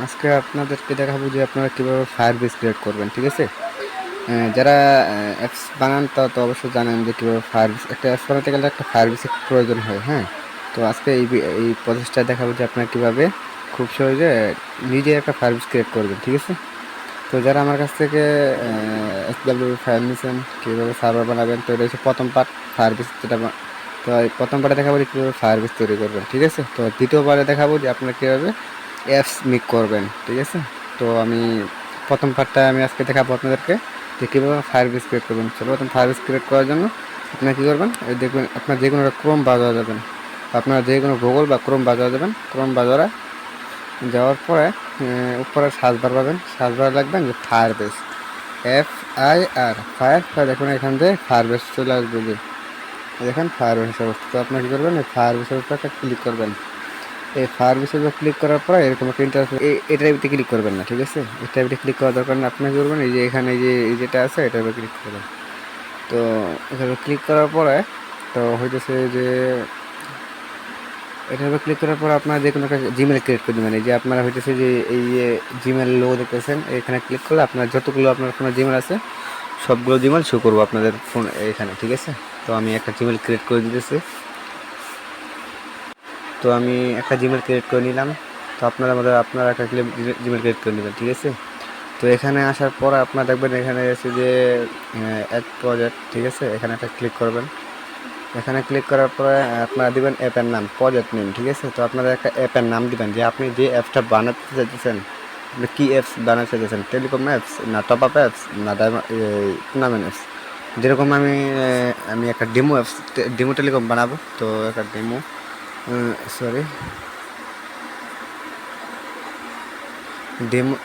আজকে আপনাদেরকে দেখাবো যে আপনারা কীভাবে ফায়ারবেস ক্রিয়েট করবেন, ঠিক আছে? যারা অ্যাপস বানান তারা তো অবশ্যই জানেন যে কীভাবে ফায়ারবেস একটা অ্যাপস বানাতে গেলে একটা ফায়ারবেসের প্রয়োজন হয়। হ্যাঁ, তো আজকে এই প্রসেসটা দেখাবো যে আপনারা কীভাবে খুব সহজে নিজে একটা ফায়ারবেস ক্রিয়েট করবেন, ঠিক আছে? তো যারা আমার কাছ থেকে SW ফাইল নিয়েছেন কীভাবে সার্ভার বানাবেন, তো এটা হচ্ছে প্রথম পার্ট ফায়ারবেস যেটা। তো এই প্রথম পার্টে দেখাবো যে কীভাবে ফায়ারবেস তৈরি করবেন, ঠিক আছে? তো দ্বিতীয় পার্টে দেখাবো যে আপনারা কীভাবে অ্যাপস মেক করবেন, ঠিক আছে? তো আমি প্রথম পার্টটা আমি আজকে দেখাবো আপনাদেরকে যে কীভাবে ফায়ারবেস ক্রিয়েট করবেন। সর্বপ্রথম ফায়ারবেস ক্রিয়েট করার জন্য আপনারা কী করবেন, এই দেখবেন আপনার যে কোনো একটা ক্রোম বাজার যাবেন, আপনারা যে কোনো গুগল বা ক্রোম বাজার যাবেন। ক্রোম বাজারে যাওয়ার পরে উপরে সার্চ বার পাবেন, সার্চ বার লাগবেন যে ফায়ারবেস, FIR ফায়ার। দেখুন এখান থেকে ফায়ারবেস চলে আসবে, যে দেখেন ফায়ারবেস অবস্থা। তো আপনার কী করবেন, এই ফায়ারবেসের উপর একটা ক্লিক করবেন। এই ফায়ারবেসের উপর ক্লিক করার পরে এরকম একটা ইন্টারফেস, এটার ভিতরে ক্লিক করবেন না, ঠিক আছে? এটার ভিতরে ক্লিক করার দরকার না। আপনি কী করবেন, এই যে এখানে এই যেটা আছে এটার উপর ক্লিক করবেন। তো এটার উপর ক্লিক করার পরে তো হইতেছে যে এটার উপর ক্লিক করার পর আপনারা যে কোনো একটা জিমেল ক্রিয়েট করে দেবেন। এই যে আপনারা হইতেছে যে এই যে জিমেল লোগো দেখতেছেন, এখানে ক্লিক করলে আপনার যতগুলো আপনার ফোনে জিমেল আছে সবগুলো জিমেল শো করবো আপনাদের ফোন এখানে, ঠিক আছে? তো আমি একটা জিমেল ক্রিয়েট করে দিতেছি। তো আমি একটা জিমেল ক্রিয়েট করে নিলাম। তো আপনারা একটা জিমেল ক্রিয়েট করে নেবেন, ঠিক আছে? তো এখানে আসার পর আপনারা দেখবেন এখানে আছে যে অ্যাড প্রজেক্ট, ঠিক আছে? এখানে একটা ক্লিক করবেন। এখানে ক্লিক করার পরে আপনারা দিবেন অ্যাপের নাম, প্রজেক্ট নেম, ঠিক আছে? তো আপনারা একটা অ্যাপের নাম দিবেন যে আপনি যে অ্যাপসটা বানাতে চাইতেছেন, আপনি কী অ্যাপস বানাতে চাইতেছেন, টেলিকম অ্যাপস না টপ আপ অ্যাপস না টুর্নামেন্ট অ্যাপস। যেরকম আমি একটা ডেমো অ্যাপস, ডেমো টেলিকম বানাবো। তো একটা ডেমো সরি ডেমো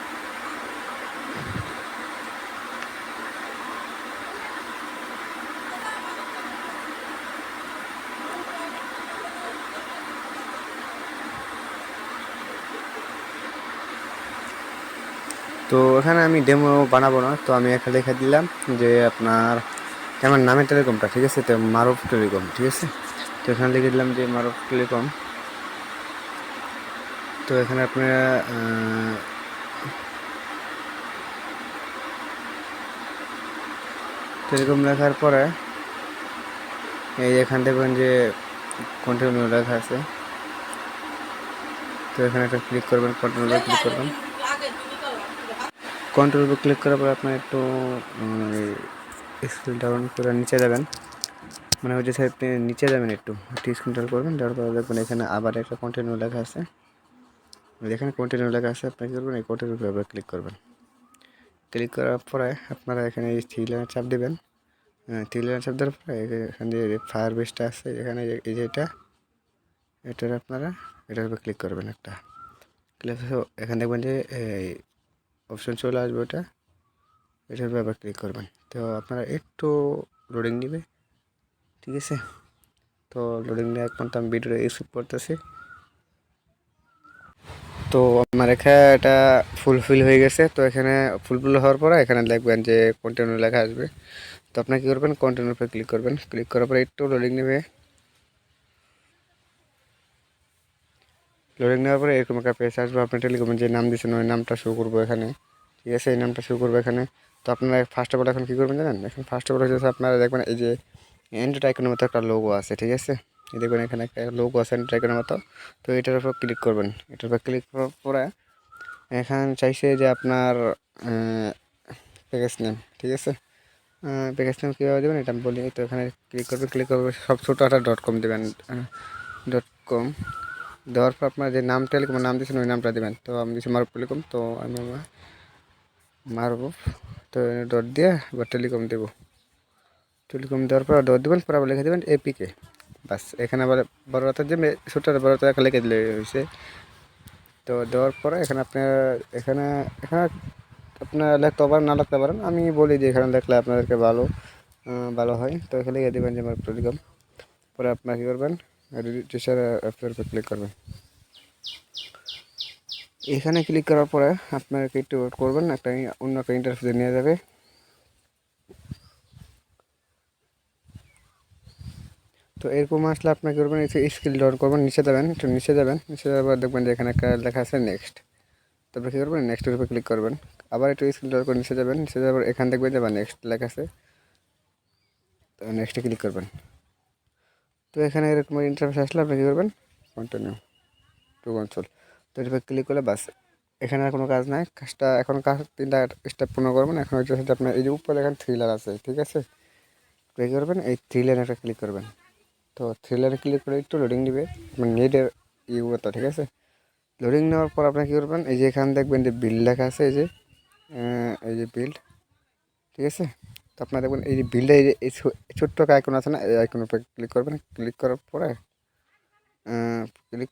তো এখানে আমি ডেমো বানাবো না, তো আমি এখানে লিখে দিলাম যে আপনার আমার নামের টেলিকমটা, ঠিক আছে? তো মারুফ টেলিকম, ঠিক আছে? তো এখানে লিখে দিলাম যে মারুফ টেলিকম। তো এখানে আপনারা টেলিকম লেখার পরে এই এখান দেখবেন যে কন্টিনিউ লেখা আছে। তো এখানে একটা ক্লিক করবেন, কন্টিনিউ ক্লিক করবেন। কন্ট্রোল উপর ক্লিক করার পর আপনার একটু স্ক্রিন ডাউন করে নিচে যাবেন, মানে হচ্ছে আপনি নিচে যাবেন, একটু স্ক্রিন ডাউন করবেন। দেওয়ার পরে দেখবেন এখানে আবার একটা কন্টিনিউ লেখা আছে। এখানে কন্টিনিউ লেখা আছে, আপনি কী করবেন, এই কন্টিনিউ উপর ক্লিক করবেন। ক্লিক করার পরে আপনারা এখানে এই থ্রি লাইন চাপ দেবেন। থ্রি লাইন চাপ দেওয়ার পরে এখানে যে ফায়ার বেসটা আছে এখানে এই যে এটার আপনারা এটার উপর ক্লিক করবেন। একটা ক্লিক এখানে দেখবেন যে অপশন চলে আসবে, এটার উপর আবার ক্লিক করবেন। তো আপনারা একটু লোডিং নেবে, ঠিক আছে? তো লোডিং নিয়ে এখন তো আমি ভিডিওটা এক্সিট করতেছি। তো আমার এখানে এটা ফুলফিল হয়ে গেছে। তো এখানে ফুলফিল হওয়ার পরে এখানে দেখবেন যে কন্টিনিউ লেখা আসবে। তো আপনি কী করবেন, কন্টিনিউর উপর ক্লিক করবেন। ক্লিক করার পরে একটু লোডিং নেবে। লোডিং নেওয়ার পরে এরকম একটা পেজ আসবে, আপনি টেলিকমের যে নাম দিয়েছেন ওই নামটা শো করবো এখানে, ঠিক আছে? এই নামটা শো করবো এখানে। তো আপনারা ফার্স্ট অফ অল এখন কী করবেন জানেন, এখন ফার্স্ট অফ অল হচ্ছে আপনারা দেখবেন এই যে অ্যান্ড্রয়েড আইকনের মতো একটা লোগো আছে, ঠিক আছে? এই দেখবেন এখানে একটা লোগো আছে অ্যান্ড্রয়েড আইকনের মতো। তো এটার উপর ক্লিক করবেন। এটার উপর ক্লিক করার পরে এখানে চাইছে যে আপনার প্যাকেজ নেম, ঠিক আছে? প্যাকেজ নেম কীভাবে দেবেন এটা আমি বলি। তো এখানে ক্লিক করবে সব ছোটো একটা .com দেবেন, .com দেওয়ার পর আপনার যে নাম টেলিকম নাম দিয়েছেন ওই নামটা দেবেন। তো আমি দিচ্ছি মারুফ টেলিকম, তো আমি মারুফ, তো ডট দিয়ে এবার টেলিকম দেবো। টেলিকম দেওয়ার পর ডট দেবেন, পর আবার লিখে দেবেন APK, বাস। এখানে আবার বড় হাতের যে ছোটো বড় হাতের একটা লিখে দিলে হয়েছে। তো দেওয়ার পরে এখানে আপনার এখানে এখানে আপনার লিখতে পারেন না লিখতে পারেন, আমি বলি যে এখানে লিখলে আপনাদেরকে ভালো হয়। তো এখানে লিখে দেবেন যে মারুফ টেলিকম। পরে আপনার কী করবেন, রেজিস্টার অ্যাপের উপর ক্লিক করবেন। এখানে ক্লিক করার পরে আপনাকে একটু ওয়েট করবেন, অন্য একটা ইন্টারফেসে নিয়ে যাবে। তো এরকম আসলে আপনাকে করবেন স্কিল ডাউন করবেন, নিচে যাবেন, একটু নিচে যাবেন। নিচে যাওয়ার পর দেখবেন যে এখানে একটা লেখা আছে নেক্সট। তারপরে কী করবেন, নেক্সটের উপর ক্লিক করবেন। আবার একটু স্ক্রল করে নিচে যাবেন, নিচে যাওয়ার পর এখান দেখবেন যে আবার নেক্সট লেখা আছে, তো নেক্সটে ক্লিক করবেন। তো এখানে এরকম ইন্টারফেস আসলে আপনি কী করবেন, কন্টিনিউ টু কনসোল, তো এর উপর ক্লিক করলে বাস, এখানে আর কোনো কাজ নাই। কাজটা এখন কাজ 3টা স্টেপ পূর্ণ করবেন। এখন হচ্ছে আপনার এই যে উপরে দেখেন 3 লাইন আছে, ঠিক আছে, ক্লিক করবেন, এই 3 লাইনে একটা ক্লিক করবেন। তো 3 লাইনে ক্লিক করে একটু লোডিং দিবে, মানে নেটের ইউটা, ঠিক আছে। লোডিং নেওয়ার পর আপনি কী করবেন, এই যে এখানে দেখবেন যে বিল লেখা আছে, এই যে বিল্ড, ঠিক আছে। তো আপনার দেখবেন এই যে বিলটা, এই যে এই ছোট্ট একটা আইকন আছে না, এই আইকনের উপরে ক্লিক করবেন। ক্লিক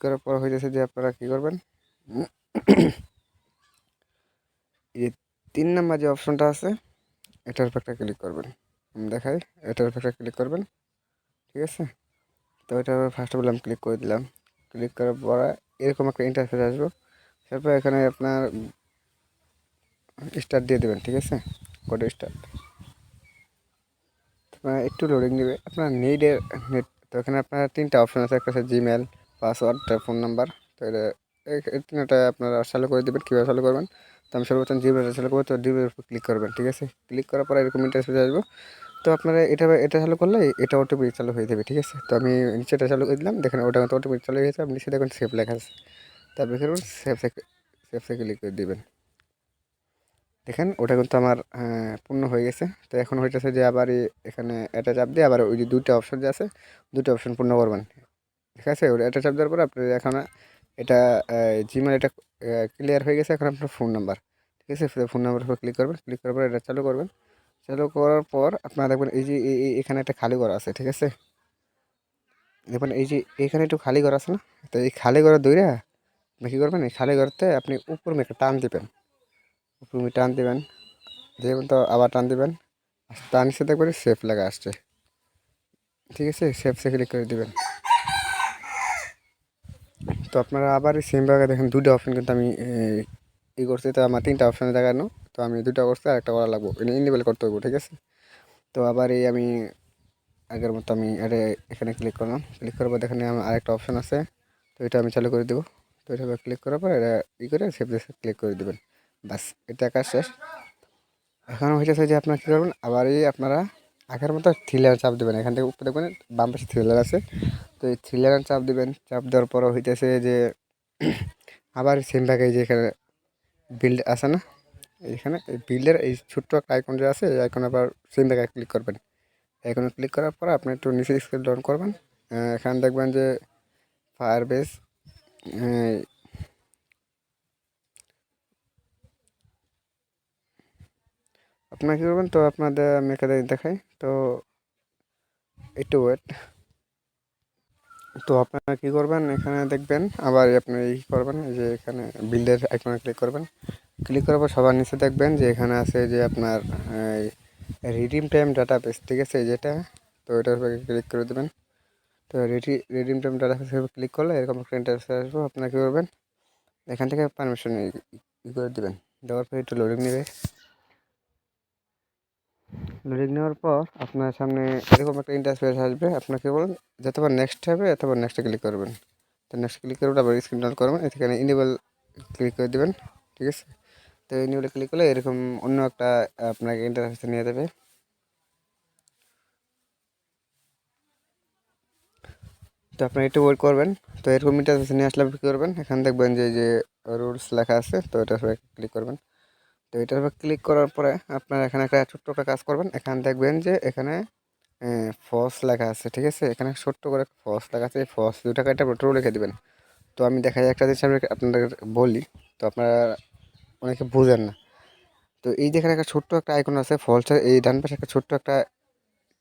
করার পর হয়ে যাচ্ছে যে আপনারা কী করবেন, এই যে 3 নাম্বার যে অপশনটা আছে, এটার উপর একটা ক্লিক করবেন। আমি দেখাই, এটার উপর একটা ক্লিক করবেন, ঠিক আছে। তো এটা ফার্স্ট অফ অল আমি ক্লিক করে দিলাম। ক্লিক করার পর এরকম একটা ইন্টারফেস আসবে। তারপর এখানে আপনার স্টার্ট দিয়ে দেবেন, ঠিক আছে, কোড স্টার্ট। একটু লোডিং নেবে আপনার নেট। তো এখানে আপনার 3টা অপশন আছে, একটা আছে জিমেল, পাসওয়ার্ড, ফোন নাম্বার। তো এই 3টা আপনারা চালু করে দেবেন। কীভাবে চালু করবেন, তো আমি সর্বপ্রথম জিমেলটা চালু করবো, তো জিমেলের উপর ক্লিক করবেন, ঠিক আছে। ক্লিক করার পর এরকম ইন্টারফেস আসবে। তো আপনারা এটা চালু করলে এটা অটোমেটিক চালু হয়ে যাবে, ঠিক আছে। তো আমি নিচেটা চালু করে দিলাম, দেখেন ওটা কিন্তু অটোমেটিক চালু হয়ে গেছে। আপনি নিচে দেখুন সেভ লেখা আছে, তারপরে করবেন সেভে ক্লিক করে দেবেন। দেখেন ওটা কিন্তু আমার পূর্ণ হয়ে গেছে। তো এখন হইতেছে যে আবার এখানে এটা চাপ দিয়ে আবার ওই যে 2টা অপশন যে আছে, 2টা অপশন পূর্ণ করবেন, ঠিক আছে। ওটা এটা চাপ দেওয়ার পর আপনি এখন এটা জিমেল এটা ক্লিয়ার হয়ে গেছে। এখন আপনার ফোন নাম্বার, ঠিক আছে, ফোন নাম্বার উপর ক্লিক করবেন। ক্লিক করার পর এটা চালু করবেন। চালু করার পর আপনারা দেখবেন এই যে এখানে একটা খালি ঘর আছে, ঠিক আছে। দেখবেন এই যে এখানে একটু খালি ঘর আছে না, তো এই খালি ঘর দইরা আপনি কী করবেন, এই খালি ঘরতে আপনি উপর একটা টান দিবেন, উপর টান দিবেন, যেমন তো আবার টান দিবেন, তার নিচে দেখবেন সেফ লেখা আসছে, ঠিক আছে। সেফে ক্লিক করে দিবেন। তো আপনারা আবার সেম জায়গায় দেখেন 2টা অপশন কিন্তু আমি করছি। তো আমার 3টা অপশানে দেখানো, তো আমি 2টা করছি, আর একটা করা লাগবো, ইনেবল করতে হইব, ঠিক আছে। তো আবার আমি আগের মতো আমি এখানে ক্লিক করলাম। ক্লিক করার পর দেখেন আমার আরেকটা অপশান আছে, তো এটা আমি চালু করে দেবো। তো এটা ক্লিক করার পর এটা করে সেভ ক্লিক করে দেবেন, বাস, এটা কাজ শেষ। এখন হয়েছে যে আপনারা কী করবেন, আবার আপনারা আগের মতো থ্রিলার চাপ দেবেন। এখান থেকে উপরে দেখবেন বাম পাশে থ্রিলার আছে, তো এই থ্রিলার চাপ দেবেন। চাপ দেওয়ার পর হইতেছে যে আবার সেম জায়গায় যে এখানে বিল্ড আছে না, এখানে এই বিল্ডের এই ছোট্ট একটা আইকন যে আছে, এই আইকন আবার সেম জায়গায় ক্লিক করবেন। আইকনে ক্লিক করার পর আপনি একটু নিচে স্ক্রল ডাউন করবেন। এখানে দেখবেন যে ফায়ারবেস, আপনারা কী করবেন, তো আপনাদের আমি এখানে দেখাই, তো একটু ওয়েট। তো আপনারা কী করবেন, এখানে দেখবেন আবার আপনি এই করবেন, এই যে এখানে বিল্ডের আইকনে ক্লিক করবেন। ক্লিক করার পর সবার নিচে দেখবেন যে এখানে আছে যে আপনার রিডিম টাইম ডাটাবেস, ঠিক আছে, যেটা। তো এটার উপরে ক্লিক করে দেবেন। তো রিডিম টাইম ডাটাবেস ক্লিক করলে এরকম একটা ইন্টারফেস আসবে। আপনারা কী করবেন, এখান থেকে পারমিশন করে দেবেন। দেওয়ার পর একটু লোডিং নেবে। লোডিং নেওয়ার পর আপনার সামনে এরকম একটা ইন্টারফেস আসবে। আপনাকে বলুন যতবার নেক্সট হবে এতবার নেক্সটে ক্লিক করবেন। তো নেক্সট ক্লিক করবেন, আবার স্ক্রিন ডাউন করবেন, এখানে ইনেবল ক্লিক করে দেবেন, ঠিক আছে। তো ইনেবলে ক্লিক করলে এরকম অন্য একটা আপনাকে ইন্টারফেসে নিয়ে যাবে। তো আপনি একটু ওয়েট করবেন। তো এরকম ইন্টারফেসে নিয়ে আসলে কী করবেন, এখানে দেখবেন যে রুলস লেখা আছে, তো এটার উপরে ক্লিক করবেন। তো এটার উপর ক্লিক করার পরে আপনার এখানে একটা ছোট্ট একটা কাজ করবেন। এখানে দেখবেন যে এখানে ফস লেখা আছে, ঠিক আছে। এখানে ছোট্ট করে ফস লেখা আছে, এই ফস 2 টাকা এটা ট্রু লিখে দেবেন। তো আমি দেখা যায় একটা জিনিস আমি আপনাদের বলি, তো আপনারা অনেকে বুঝেন না। তো এই যেখানে একটা ছোট্ট একটা আইকন আছে ফলসের, এই ডান পাশে একটা ছোট্ট একটা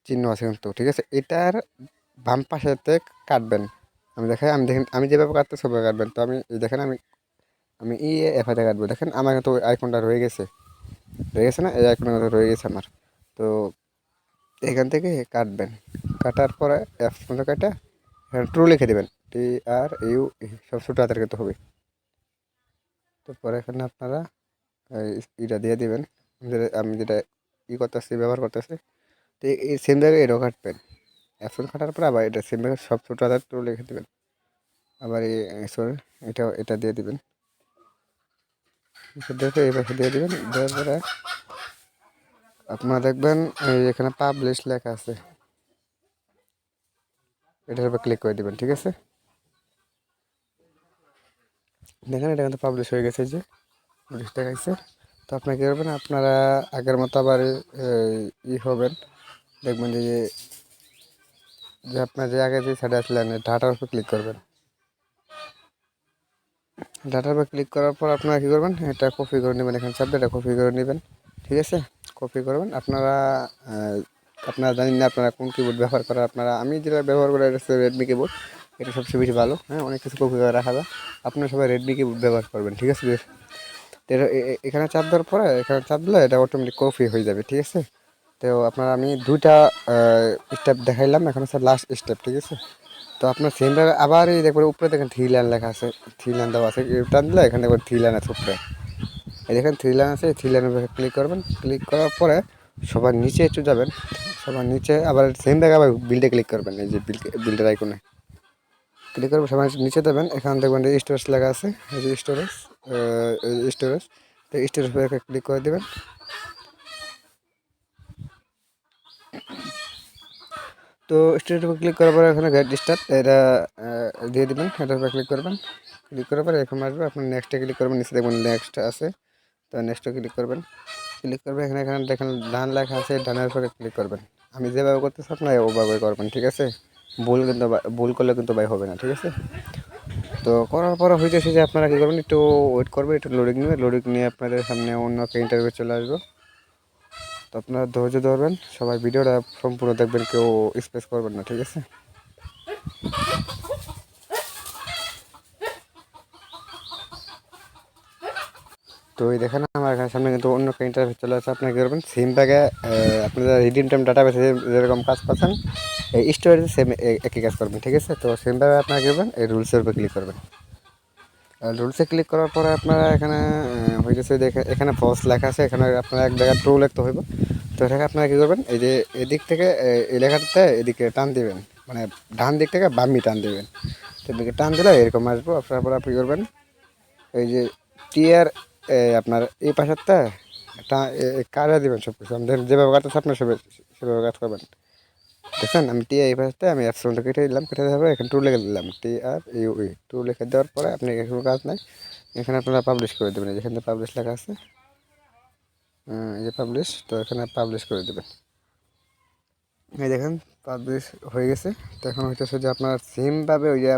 চিহ্ন আছে কিন্তু, ঠিক আছে। এটার বাম পাশেতে কাটবেন। আমি দেখাই, আমি দেখেন আমি যেভাবে কাটতে সেভাবে কাটবেন। তো আমি এই দেখেন আমি আমি এফআইতে কাটবো। দেখেন আমার কিন্তু ওই আইকনটা রয়ে গেছে না, এই আইকনটা রয়ে গেছে আমার। তো এখান থেকে কাটবেন, কাটার পরে অ্যাপস মতো কাটা এখানে ট্রু লিখে দেবেন, TRU সব ছোটো হাতের কিন্তু হবে। তো পরে এখানে আপনারা এটা দিয়ে দিবেন, আমি যেটা করতেছি ব্যবহার করতেছি। তো এই সেম জায়গায় এটাও কাটবেন। অ্যাপসন কাটার পরে আবার এটা সেম জায়গায় সব ছোটো হাতের ট্রু লিখে দেবেন। আবার সরি এটা দিয়ে দিবেন। দেখে এই পাশে দিয়ে দেবেন। দেওয়ার পরে আপনারা দেখবেন এখানে পাবলিশ লেখা আছে, এটার উপর ক্লিক করে দেবেন। ঠিক আছে, দেখেন এটা কিন্তু পাবলিশ হয়ে গেছে, যে নোটিশ দেখাইছে। তো আপনারা কী করবেন, আপনারা আগের মতো আবার হবেন, দেখবেন যে যে আপনার যে আগে যে সাইডে আসলেন ডাটার উপর ক্লিক করবেন। ডাটার উপর ক্লিক করার পর আপনারা কী করবেন, এটা কপি করে নেবেন, এখানে চাপ এটা কপি করে নেবেন। ঠিক আছে, কপি করবেন। আপনারা আপনারা জানেন না আপনারা কোন কিবোর্ড ব্যবহার করেন, আপনারা আমি যেটা ব্যবহার করি এটা হচ্ছে রেডমি কিবোর্ড, এটা সবচেয়ে বেশি ভালো। হ্যাঁ, অনেক কিছু কপি করে রাখা যায়, আপনারা সবাই রেডমি কিবোর্ড ব্যবহার করবেন। ঠিক আছে, তো এখানে চাপ দেওয়ার পরে এখানে চাপ দিলে এটা অটোমেটিক কপি হয়ে যাবে। ঠিক আছে, তো আপনার আমি দুইটা স্টেপ দেখাইলাম, এখন হচ্ছে লাস্ট স্টেপ। ঠিক আছে, তো আপনার সেমভাবে আবার এই দেখবেন উপরে দেখেন 3 লাইন লেখা আছে, 3 লাইন দেওয়া আছে, টান দিলে এখানে দেখবেন 3 লাইন আছে উপরে, এই দেখেন 3 লাইন আছে, এই 3 লাইনের উপরে ক্লিক করবেন। ক্লিক করার পরে সবার নিচে একটু যাবেন, সবার নিচে আবার সেম জায়গায় আবার বিল্ডে ক্লিক করবেন, এই যে বিল্ডের আইকনে ক্লিক করবেন, সবার নিচে দেবেন। এখানে দেখবেন যে স্টোরেজ লেখা আছে, এই যে স্টোরেজ, স্টোরেজ, তো স্টোরেজ উপরে ক্লিক করে দেবেন। তো স্টোরেজ উপর ক্লিক করার পরে এখানে গেট স্টার্ট এটা দিয়ে দেবেন, এটার উপরে ক্লিক করবেন। ক্লিক করার পরে এরকম আসবে, আপনি নেক্সটে ক্লিক করবেন, নিচে দেখবেন নেক্সট আছে, তো নেক্সটে ক্লিক করবেন। ক্লিক করবেন, এখানে এখানে দেখেন ডান লেখা আছে, ডানের উপরে ক্লিক করবেন। আমি যেভাবে করতেছি আপনার ওভাবে করবেন। ঠিক আছে, ভুল করলে কিন্তু ভাই হবে না। ঠিক আছে, তো করার পরে হইতেছে যে আপনারা কী করবেন, একটু ওয়েট করবেন, একটু লোডিং নেবে, লোডিং নিয়ে আপনাদের সামনে অন্য একটা ইন্টারভিউ চলে আসবে। তো আপনারা ধৈর্য ধরবেন, সবাই ভিডিওটা সম্পূর্ণ দেখবেন, কেউ স্পেস করবেন না। ঠিক আছে, তো এই দেখেন আমার এখানে সামনে কিন্তু অন্য একটা ইন্টারভিউ চলে আসছে। আপনারা কী করবেন, সেম ব্যাগে আপনারা রিডিম টাইম ডাটা বেসে যেরকম কাজ পাচ্ছেন এই স্টোরেজে সেম একই কাজ করবেন। ঠিক আছে, তো সেম ব্যাগে আপনারা কী করবেন, এই রুলসের উপর ক্লিক করবেন। রুলসে ক্লিক করার পরে আপনারা এখানে হয়ে গেছে, এখানে ফলস লেখা আছে, এখানে আপনারা এক জায়গায় ট্রু লিখতে হইব। তো এটাকে আপনারা কী করবেন, এই যে এদিক থেকে এই লেখাটাতে এদিকে টান দিবেন, মানে ডান দিক থেকে বামি টান দিবেন। তো এদিকে টান দিলে এরকম আসবো। আপনার পরে আপনি করবেন এই যে টিয়ার আপনার এই পাশেরটা কারে দিবেন, সব কিছু আমাদের যেভাবে কাজ আছে আপনার সেভাবে কাজ করবেন। দেখছেন, আমি টি এই পাশে আমি অ্যাপসনটা কেটে দিলাম, কেটে দেওয়ার পরে এখানে টু লিখে দিলাম, TRUE টু লিখে দেওয়ার পরে আপনি কোনো কাজ নাই, এখানে আপনারা পাবলিশ করে দেবেন। যেখানে পাবলিশ লেখা আছে, এই যে পাবলিশ, তো এখানে পাবলিশ করে দেবেন। এই দেখেন পাবলিশ হয়ে গেছে। তো এখন হইতেছে যে আপনার সেমভাবে ওই যে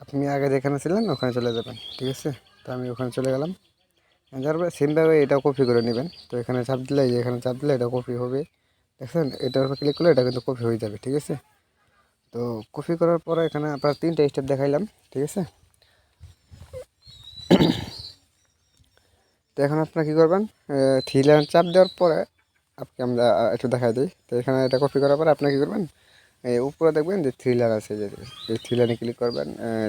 আপনি আগে যেখানে ছিলেন ওখানে চলে যাবেন। ঠিক আছে, তো আমি ওখানে চলে গেলাম, যার পরে সেমভাবে এটাও কপি করে নেবেন। তো এখানে চাপ দিলে, এখানে চাপ দিলে এটা কপি হবে। দেখছেন, এটার উপর ক্লিক করলে এটা কিন্তু কপি হয়ে যাবে। ঠিক আছে, তো কপি করার পরে এখানে আপনার 3টা স্টেপ দেখাইলাম। ঠিক আছে, তো এখন আপনারা কী করবেন, 3 লাইন চাপ দেওয়ার পরে আপনি আমরা একটু দেখাই দিই। তো এখানে এটা কপি করার পরে আপনারা কী করবেন, এই উপরে দেখবেন যে 3 লাইন আছে, যে এই 3 লাইনে ক্লিক করবেন।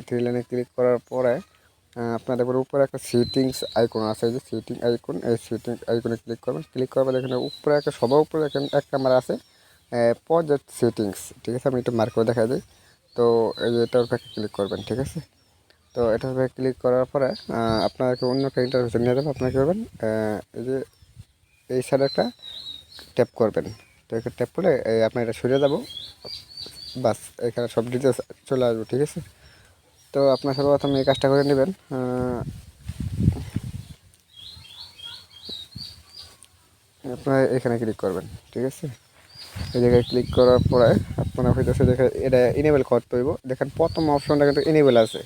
3 লাইনে ক্লিক করার পরে আপনার দেখবেন উপরে একটা সেটিংস আইকন আছে, যে সেটিং আইকন, এই সেটিং আইকনে ক্লিক করবেন। ক্লিক করার পরে এখানে উপরে একটা সবার উপরে দেখেন এক নাম্বার আছে প্রজেক্ট সেটিংস। ঠিক আছে, আমি একটু মার্ক করে দেখাই দিই। তো এই যে এটার উপরে ক্লিক করবেন। ঠিক আছে, তো এটার উপরে ক্লিক করার পরে আপনাকে অন্য একটা ইন্টারভিউ নিয়ে যাবে। আপনারা কী করবেন, এই যে এই সাইডে একটা ট্যাপ করবেন। তো এখানে ট্যাপ করে আপনার এটা সরে যাব, বাস এখানে সব ডিটেলস চলে আসবে। ঠিক আছে, তো আপনার সর্বপ্রথম এই কাজটা করে নেবেন। আপনারা এখানে ক্লিক করবেন। ঠিক আছে, এই জায়গায় ক্লিক করার পরে আপনারা হইতেছে দেখে এটা ইনেবল করতে হইব। দেখেন প্রথম অপশনটা কিন্তু ইনেবল আছে,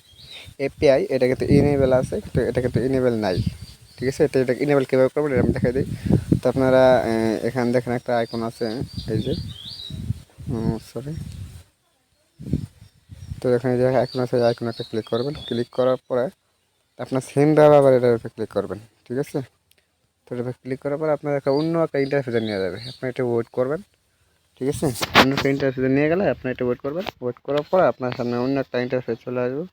এপিআই, এটা কিন্তু ইনেবল আছে, কিন্তু এটা কিন্তু ইনেবল নাই। ঠিক আছে, এটা ইনেবল কীভাবে করবেন এটা আমি দেখাই দিই। তো আপনারা এখানে দেখেন একটা আইকন আছে, এই যে সরি, তো এখানে যে আইকন আছে আইকন একটা ক্লিক করবেন। ক্লিক করার পরে আপনার সেমভাবে আবার এটার উপরে ক্লিক করবেন। ঠিক আছে, তো এটা ক্লিক করার পরে আপনার একটা অন্য একটা ইন্টারফেসে নিয়ে যাবে, আপনি এটা ওয়েট করবেন। ঠিক আছে, অন্য একটা ইন্টারফেসে নিয়ে গেলে আপনি এটা ওয়েট করবেন। ওয়েট করার পরে আপনার সামনে অন্য একটা ইন্টারফেস চলে আসবে।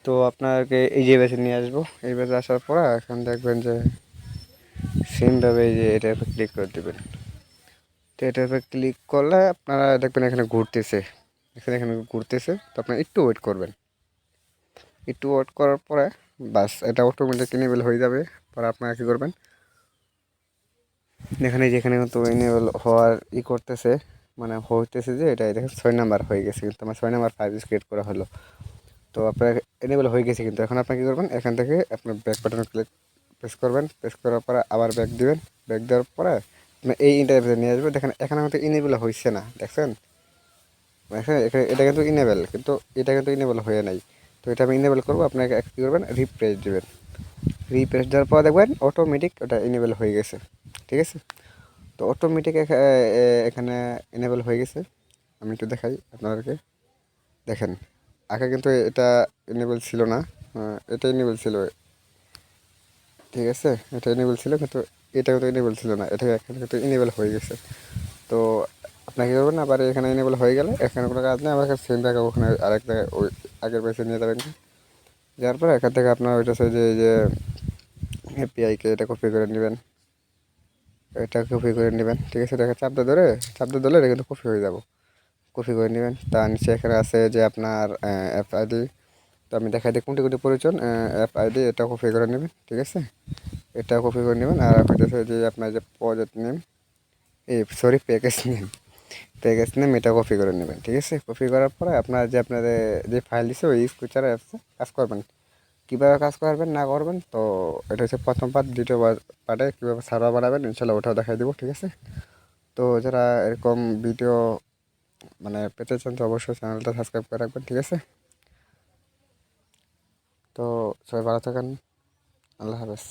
তো আপনাকে এই যে বেসে নিয়ে আসবো, এই বেসে আসার পরে এখন দেখবেন যে সেমভাবে এই যে এটার উপর ক্লিক করে দেবেন। তো এটার উপর ক্লিক করলে আপনারা দেখবেন এখানে ঘুরতেছে, এখানে ঘুরতেছে। তো আপনারা একটু ওয়েট করবেন, একটু ওয়েট করার পরে বাস এটা অটোমেটিক ইনেবল হয়ে যাবে। পরে আপনারা কী করবেন, যেখানে তো ইনেবল হওয়ার করতেছে, মানে হইতেছে যে এটা দেখেন 6 নাম্বার হয়ে গেছে, কিন্তু আমার 6 নাম্বার ফাইভ ক্রিয়েট করা হলো। তো আপনার এনেবল হয়ে গেছে, কিন্তু এখন আপনি কী করবেন, এখান থেকে আপনার ব্যাক বাটনে প্রেস করবেন। প্রেস করার পরে আবার ব্যাক দিবেন। ব্যাক দেওয়ার পরে আপনার এই ইন্টারভিউ নিয়ে আসবে। দেখেন এখানে আমাদের ইনেবল হয়েছে না, দেখছেন? দেখেন এখানে এটা কিন্তু ইনেবল, কিন্তু এটা কিন্তু ইনেবল হয়ে নাই। তো এটা আমি ইনেবল করবো, আপনাকে কী করবেন, রিপ্রেস দেবেন। রিপ্রেস দেওয়ার পর দেখবেন অটোমেটিক ওটা ইনেবল হয়ে গেছে, ঠিক আছে? তো অটোমেটিক এখানে ইনেবল হয়ে গেছে। আমি একটু দেখাই আপনাদেরকে। দেখেন আগে কিন্তু এটা ইনেবল ছিল না, এটা ইনেবল ছিল, ঠিক আছে? এটা ইনেবল ছিল, কিন্তু এটা কিন্তু ইনেবল ছিল না, এটা এখানে কিন্তু ইনেবল হয়ে গেছে। তো আপনাকে কী করবেন, আবার এখানে ইনেবল হয়ে গেলে এখানে কোনো কাজ নেই, আবার সেম জায়গায় ওখানে আরেক জায়গায় ওই আগের পেজে নিয়ে যাবেন। যাওয়ার পরে এখান থেকে আপনার ওইটা হচ্ছে যে এপিআইকে এটা কপি করে নেবেন, এটা কপি করে নেবেন, ঠিক আছে? এটা চাপতে ধরে এটা কিন্তু কপি হয়ে যাব। কপি করে নেবেন। তার নিচে এখানে আছে যে আপনার অ্যাপ আইডি। তো আমি দেখাই দিই কোনটি প্রয়োজন। অ্যাপ আইডি এটা কপি করে নেবেন, ঠিক আছে? এটা কপি করে নেবেন। আর হইতেছে যে আপনার যে প্রজেক্ট নেম, প্যাকেজ নেম এটা কপি করে নেবেন, ঠিক আছে? কপি করার পরে আপনার যে ফাইল দিচ্ছে ওই স্কুচার অ্যাপসে কাজ করবেন। কীভাবে কাজ করবেন না করবেন, তো এটা হচ্ছে প্রথম পার্ট। দ্বিতীয় পার্টে কীভাবে সার্ভার বানাবেন ইনশাল্লাহ ওটাও দেখাই দেবো, ঠিক আছে? তো যারা এরকম ভিডিও মানে পেতে চান তো অবশ্যই চ্যানেলটা সাবস্ক্রাইব করে রাখবেন, ঠিক আছে? তো সবাই ভালো থাকেন, আল্লাহ হাফেজ।